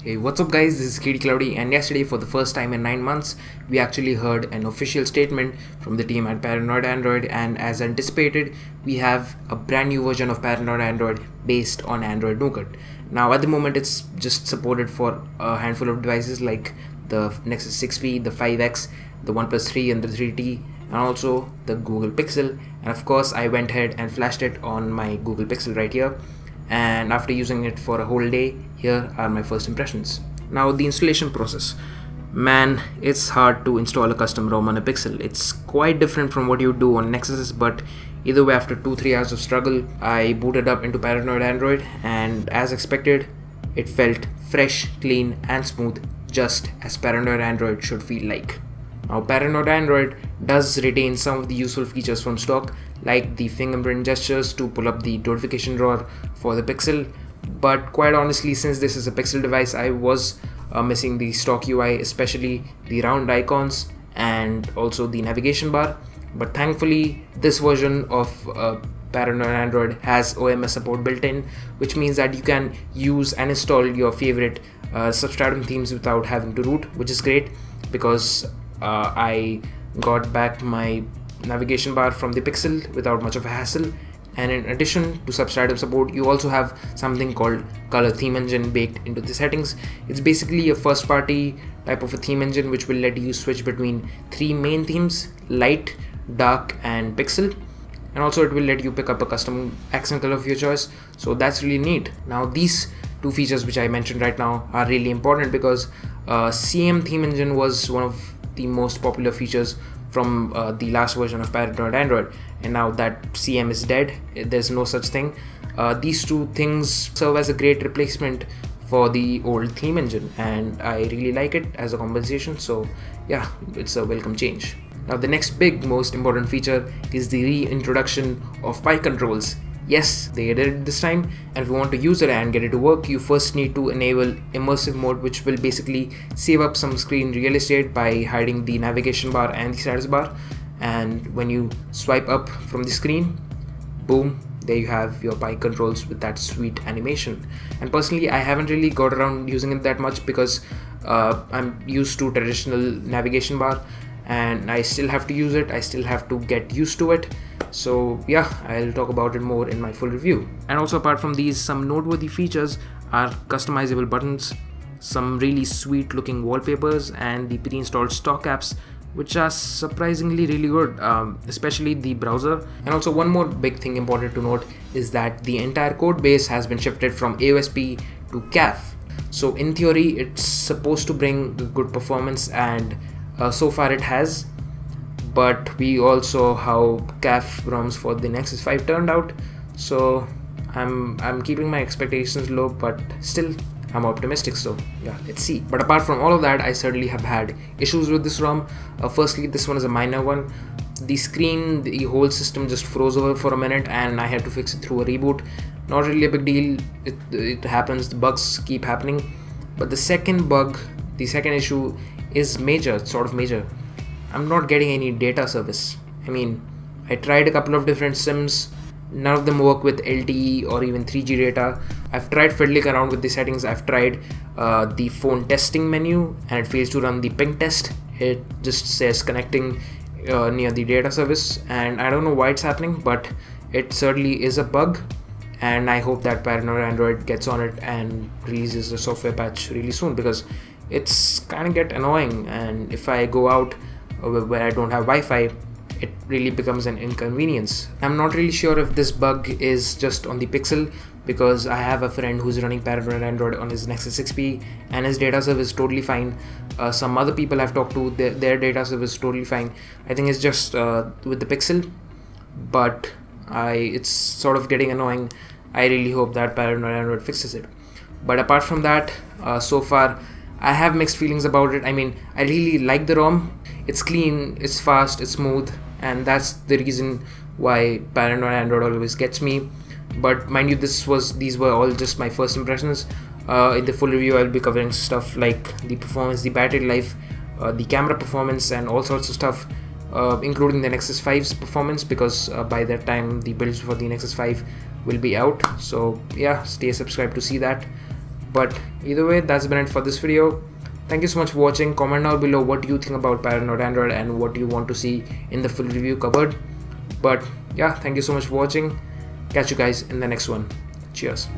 Hey, what's up guys, this is Katie Cloudy, and yesterday for the first time in 9 months we actually heard an official statement from the team at Paranoid Android, and as anticipated we have a brand new version of Paranoid Android based on Android Nougat. Now at the moment it's just supported for a handful of devices like the Nexus 6P, the 5X, the OnePlus 3 and the 3T, and also the Google Pixel. And of course I went ahead and flashed it on my Google Pixel right here, and after using it for a whole day, here are my first impressions. Now the installation process. Man, it's hard to install a custom ROM on a Pixel. It's quite different from what you do on Nexus, but either way, after 2-3 hours of struggle, I booted up into Paranoid Android, and as expected, it felt fresh, clean and smooth, just as Paranoid Android should feel like. Now Paranoid Android does retain some of the useful features from stock, like the fingerprint gestures to pull up the notification drawer for the Pixel, but quite honestly, since this is a Pixel device, I was missing the stock UI, especially the round icons and also the navigation bar. But thankfully this version of Paranoid Android has OMS support built in, which means that you can use and install your favorite substratum themes without having to root, which is great because I got back my navigation bar from the Pixel without much of a hassle. And in addition to substratum support, you also have something called color theme engine baked into the settings. It's basically a first party type of a theme engine which will let you switch between 3 main themes: light, dark and pixel, and also it will let you pick up a custom accent color of your choice. So that's really neat. Now these two features which I mentioned right now are really important because CM theme engine was one of the most popular features from the last version of Paranoid Android, and now that CM is dead, there's no such thing. These two things serve as a great replacement for the old theme engine, and I really like it as a compensation. So yeah, it's a welcome change. Now the next big, most important feature is the reintroduction of PI controls. Yes, they did it this time, and if you want to use it and get it to work, you first need to enable immersive mode, which will basically save up some screen real estate by hiding the navigation bar and the status bar. And when you swipe up from the screen, boom, there you have your PI controls with that sweet animation. And personally, I haven't really got around using it that much because I'm used to traditional navigation bar, and I still have to use it. I still have to get used to it. So yeah, I'll talk about it more in my full review. And also apart from these, some noteworthy features are customizable buttons, some really sweet looking wallpapers, and the pre-installed stock apps, which are surprisingly really good, especially the browser. And also one more big thing important to note is that the entire code base has been shifted from AOSP to CAF. So in theory it's supposed to bring good performance, and so far it has. But we all saw how CAF ROMs for the Nexus 5 turned out, so I'm keeping my expectations low, but still I'm optimistic, so yeah, let's see. But apart from all of that, I certainly have had issues with this ROM. Firstly, this one is a minor one. The screen, the whole system just froze over for a minute and I had to fix it through a reboot. Not really a big deal, it happens, the bugs keep happening. But the second issue is major, it's sort of major. I'm not getting any data service. I mean, I tried a couple of different SIMs, none of them work with LTE or even 3G data. I've tried fiddling around with the settings. I've tried the phone testing menu and it fails to run the ping test. It just says connecting near the data service, and I don't know why it's happening, but it certainly is a bug, and I hope that Paranoid Android gets on it and releases a software patch really soon, because it's kind of get annoying, and if I go out where I don't have Wi-Fi, it really becomes an inconvenience. I'm not really sure if this bug is just on the Pixel, because I have a friend who's running Paranoid Android on his Nexus 6P and his data service is totally fine. Some other people I've talked to, their data service is totally fine. I think it's just with the Pixel, but it's sort of getting annoying. I really hope that Paranoid Android fixes it. But apart from that, so far I have mixed feelings about it. I mean, I really like the ROM. It's clean, it's fast, it's smooth, and that's the reason why Paranoid Android always gets me. But mind you, these were all just my first impressions. In the full review, I'll be covering stuff like the performance, the battery life, the camera performance, and all sorts of stuff, including the Nexus 5's performance, because by that time the builds for the Nexus 5 will be out. So yeah, stay subscribed to see that. But either way, that's been it for this video. Thank you so much for watching. Comment down below what you think about Paranoid Android and what you want to see in the full review covered. But yeah, thank you so much for watching. Catch you guys in the next one. Cheers.